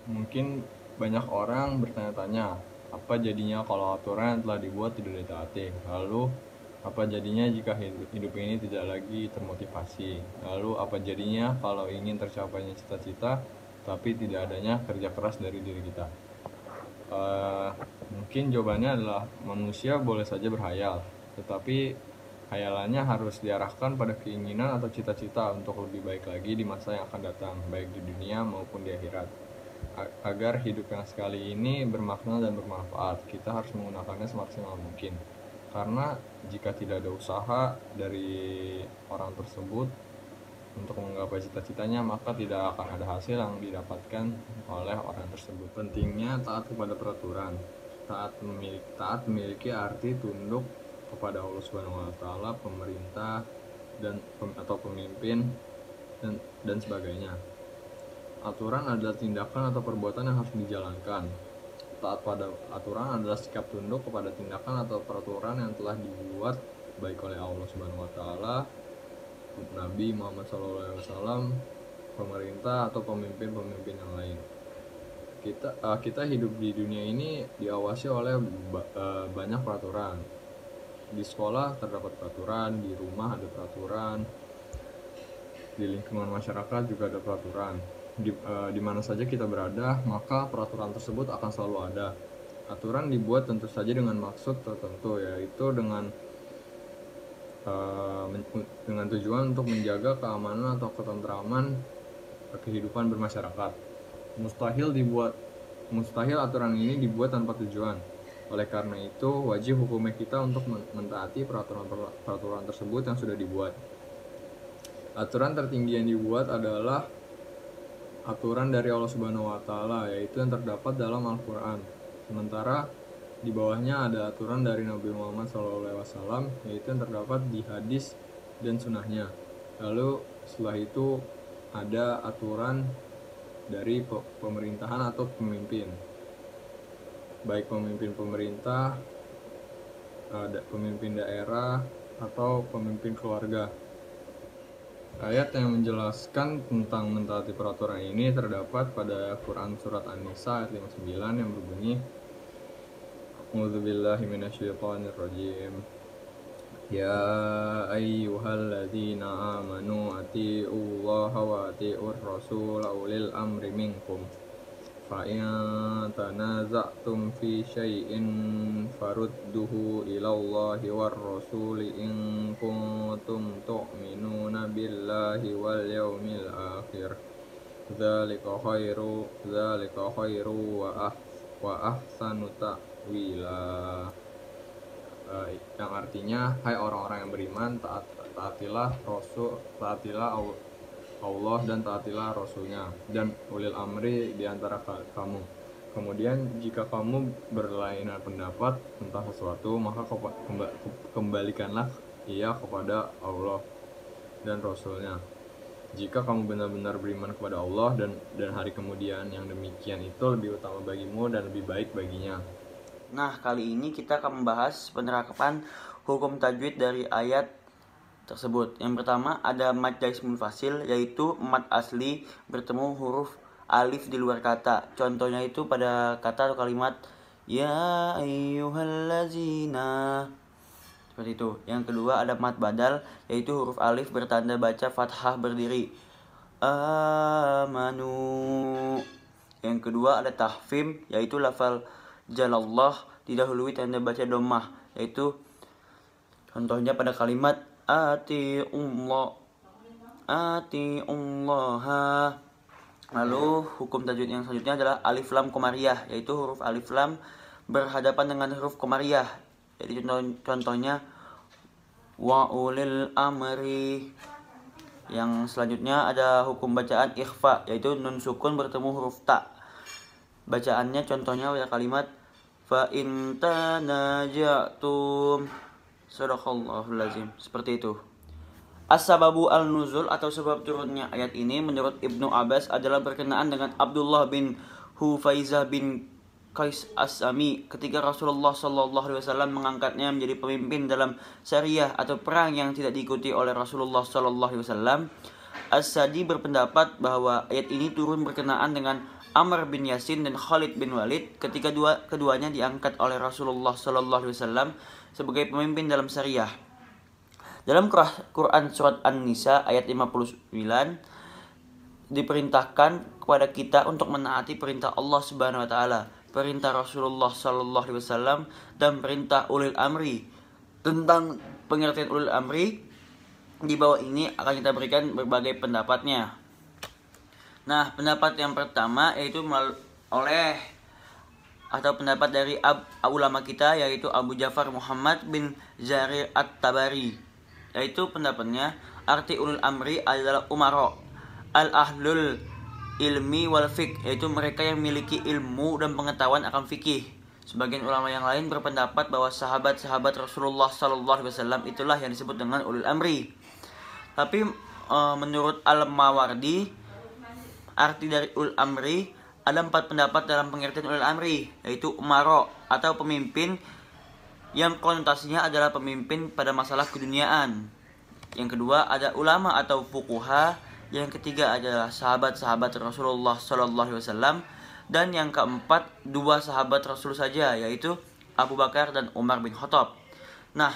Mungkin banyak orang bertanya-tanya, apa jadinya kalau aturan yang telah dibuat tidak ditaati? Lalu, apa jadinya jika hidup ini tidak lagi termotivasi? Lalu, apa jadinya kalau ingin tercapainya cita-cita, tapi tidak adanya kerja keras dari diri kita? Eh, Mungkin jawabannya adalah manusia boleh saja berhayal, tetapi hayalannya harus diarahkan pada keinginan atau cita-cita untuk lebih baik lagi di masa yang akan datang, baik di dunia maupun di akhirat. Agar hidup yang sekali ini bermakna dan bermanfaat, kita harus menggunakannya semaksimal mungkin. Karena jika tidak ada usaha dari orang tersebut untuk menggapai cita-citanya, maka tidak akan ada hasil yang didapatkan oleh orang tersebut. Pentingnya taat kepada peraturan. Taat memiliki arti tunduk kepada Allah Subhanahu wa taala, pemerintah atau pemimpin dan sebagainya. Aturan adalah tindakan atau perbuatan yang harus dijalankan. Taat pada aturan adalah sikap tunduk kepada tindakan atau peraturan yang telah dibuat baik oleh Allah Subhanahu wa taala, Nabi Muhammad SAW, pemerintah atau pemimpin-pemimpin yang lain. Kita hidup di dunia ini diawasi oleh banyak peraturan. Di sekolah terdapat peraturan, di rumah ada peraturan, di lingkungan masyarakat juga ada peraturan. Di mana saja kita berada, maka peraturan tersebut akan selalu ada. Aturan dibuat tentu saja dengan maksud tertentu, yaitu dengan tujuan untuk menjaga keamanan atau ketentraman kehidupan bermasyarakat. Mustahil aturan ini dibuat tanpa tujuan. Oleh karena itu, wajib hukumnya kita untuk mentaati peraturan tersebut yang sudah dibuat. Aturan tertinggi yang dibuat adalah aturan dari Allah Subhanahu wa taala, yaitu yang terdapat dalam Al-Qur'an. Sementara di bawahnya ada aturan dari Nabi Muhammad SAW, yaitu yang terdapat di hadis dan sunnahnya. Lalu setelah itu ada aturan dari pemerintahan atau pemimpin, baik pemimpin pemerintah, pemimpin daerah, atau pemimpin keluarga. Ayat yang menjelaskan tentang mentaati peraturan ini terdapat pada Quran Surat An-Nisa ayat 59 yang berbunyi, A'udzubillahi minasyaitonirrajim. Ya ayyuhalladzina amanu atiiullaha wa atiiur rasul ulil amri minkum. Fa in tanaza'tum fi syai'in farudduhu ilallahi war rasuli in kuntum tu'minuna billahi wal yaumil akhir. Dzalika khairu wa ahsanu ta'wila. Yang artinya, hai orang-orang yang beriman, taatilah Allah dan taatilah Rasulnya dan ulil amri di antara kamu. Kemudian jika kamu berlainan pendapat tentang sesuatu, maka kembalikanlah ia kepada Allah dan Rasulnya. Jika kamu benar-benar beriman kepada Allah dan hari kemudian, yang demikian itu lebih utama bagimu dan lebih baik baginya. Nah, kali ini kita akan membahas penerapan hukum tajwid dari ayat tersebut. Yang pertama ada mad jais munfasil, yaitu mad asli bertemu huruf alif di luar kata. Contohnya itu pada kata atau kalimat ya ayyuhallazina, seperti itu. Yang kedua ada mad badal, yaitu huruf alif bertanda baca fathah berdiri amanu. Yang kedua ada tahfim, yaitu lafal jalallah didahului tanda baca dhammah, yaitu contohnya pada kalimat atiullaha. Lalu hukum tajwid yang selanjutnya adalah alif lam komariah, yaitu huruf alif lam berhadapan dengan huruf komariah. Jadi contohnya wa ulil amri. Yang selanjutnya ada hukum bacaan ikhfa, yaitu nun sukun bertemu huruf ta. Bacaannya contohnya pada kalimat fa in tanajatum. Shadaqallahul lazim. Seperti itu. As-sababu al-nuzul atau sebab turunnya ayat ini menurut Ibnu Abbas adalah berkenaan dengan Abdullah bin Hufaizah bin Qais As-Sami ketika Rasulullah SAW mengangkatnya menjadi pemimpin dalam syariah atau perang yang tidak diikuti oleh Rasulullah SAW. As-Sadi berpendapat bahwa ayat ini turun berkenaan dengan Amr bin Yasin dan Khalid bin Walid ketika keduanya diangkat oleh Rasulullah Sallallahu Alaihi Wasallam sebagai pemimpin dalam syariah. Dalam Quran surat An-Nisa ayat 59 diperintahkan kepada kita untuk menaati perintah Allah Subhanahu wa taala, perintah Rasulullah sallallahu alaihi wasallam dan perintah ulil amri. Tentang pengertian ulil amri di bawah ini akan kita berikan berbagai pendapatnya. Nah, pendapat yang pertama yaitu oleh atau pendapat dari ulama kita yaitu Abu Ja'far Muhammad bin Jarir At-Tabari. Yaitu pendapatnya arti ulul amri adalah umaro al-ahlul ilmi wal fiqh, yaitu mereka yang memiliki ilmu dan pengetahuan akan fikih. Sebagian ulama yang lain berpendapat bahwa sahabat-sahabat Rasulullah Sallallahu Alaihi Wasallam itulah yang disebut dengan ulul amri. Tapi menurut Al-Mawardi, arti dari ulul amri ada 4 pendapat dalam pengertian ulul amri, yaitu umaro atau pemimpin yang konotasinya adalah pemimpin pada masalah keduniaan. Yang kedua ada ulama atau fuqaha. Yang ketiga adalah sahabat-sahabat Rasulullah Sallallahu Alaihi Wasallam, dan yang keempat 2 sahabat Rasul saja, yaitu Abu Bakar dan Umar bin Khattab. Nah,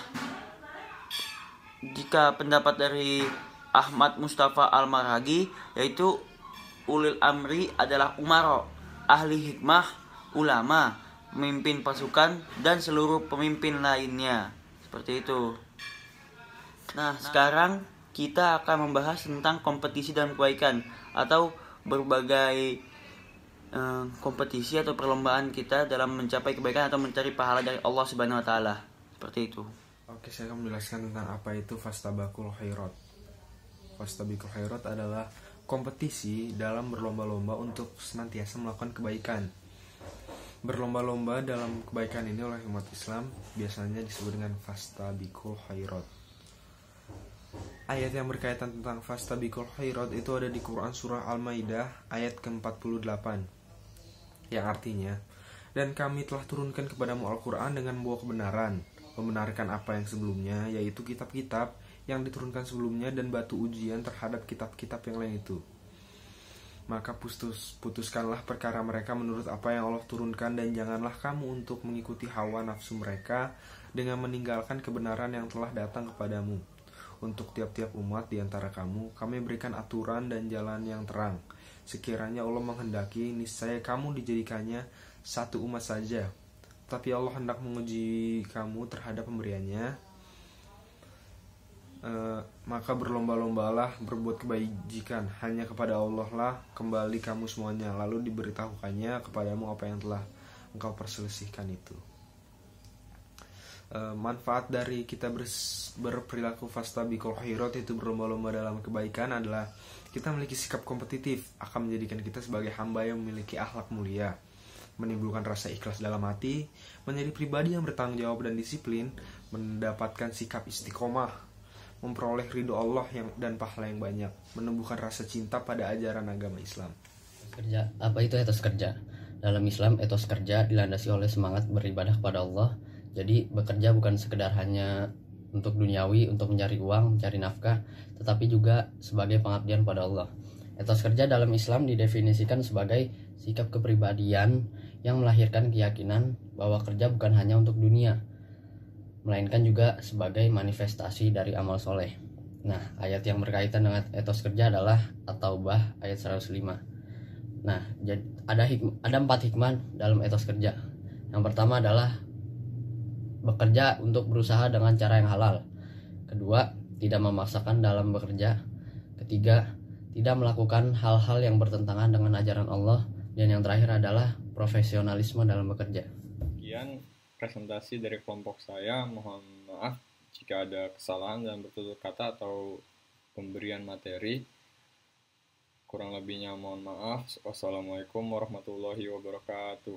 jika pendapat dari Ahmad Mustafa Al-Maragi, yaitu ulil amri adalah umaro, ahli hikmah, ulama, pemimpin pasukan dan seluruh pemimpin lainnya. Seperti itu. Nah, sekarang kita akan membahas tentang kompetisi dan kebaikan atau berbagai kompetisi atau perlombaan kita dalam mencapai kebaikan atau mencari pahala dari Allah Subhanahu wa taala. Seperti itu. Oke, saya akan menjelaskan tentang apa itu Fastabaqul Khairat. Fastabaqul Khairat adalah kompetisi dalam berlomba-lomba untuk senantiasa melakukan kebaikan. Berlomba-lomba dalam kebaikan ini oleh umat Islam biasanya disebut dengan Fastabaqul Khairat. Ayat yang berkaitan tentang Fastabaqul Khairat itu ada di Quran surah Al-Maidah ayat ke-48, yang artinya, dan kami telah turunkan kepadamu Al-Quran dengan membawa kebenaran, membenarkan apa yang sebelumnya, yaitu kitab-kitab yang diturunkan sebelumnya dan batu ujian terhadap kitab-kitab yang lain itu. Maka putuskanlah perkara mereka menurut apa yang Allah turunkan, dan janganlah kamu untuk mengikuti hawa nafsu mereka dengan meninggalkan kebenaran yang telah datang kepadamu. Untuk tiap-tiap umat di antara kamu, kami berikan aturan dan jalan yang terang. Sekiranya Allah menghendaki, niscaya kamu dijadikannya satu umat saja. Tapi Allah hendak menguji kamu terhadap pemberiannya. Maka berlomba-lombalah berbuat kebajikan. Hanya kepada Allah lah kembali kamu semuanya. Lalu diberitahukannya kepadamu apa yang telah engkau perselisihkan itu. Manfaat dari kita berperilaku Fastabaqul Khairat, itu berlomba-lomba dalam kebaikan, adalah kita memiliki sikap kompetitif, akan menjadikan kita sebagai hamba yang memiliki akhlak mulia, menimbulkan rasa ikhlas dalam hati, menjadi pribadi yang bertanggung jawab dan disiplin, mendapatkan sikap istiqomah, memperoleh ridho Allah dan pahala yang banyak, menumbuhkan rasa cinta pada ajaran agama Islam. Kerja, apa itu etos kerja? Dalam Islam, etos kerja dilandasi oleh semangat beribadah kepada Allah. Jadi bekerja bukan sekedar hanya untuk duniawi, untuk mencari uang, mencari nafkah, tetapi juga sebagai pengabdian pada Allah. Etos kerja dalam Islam didefinisikan sebagai sikap kepribadian yang melahirkan keyakinan bahwa kerja bukan hanya untuk dunia, melainkan juga sebagai manifestasi dari amal soleh. Nah, ayat yang berkaitan dengan etos kerja adalah At-Taubah ayat 105. Nah, ada 4 hikmah dalam etos kerja. Yang pertama adalah bekerja untuk berusaha dengan cara yang halal. Kedua, tidak memaksakan dalam bekerja. Ketiga, tidak melakukan hal-hal yang bertentangan dengan ajaran Allah. Dan yang terakhir adalah profesionalisme dalam bekerja. Sekian presentasi dari kelompok saya. Mohon maaf jika ada kesalahan dalam bertutur kata atau pemberian materi. Kurang lebihnya mohon maaf. Wassalamualaikum warahmatullahi wabarakatuh.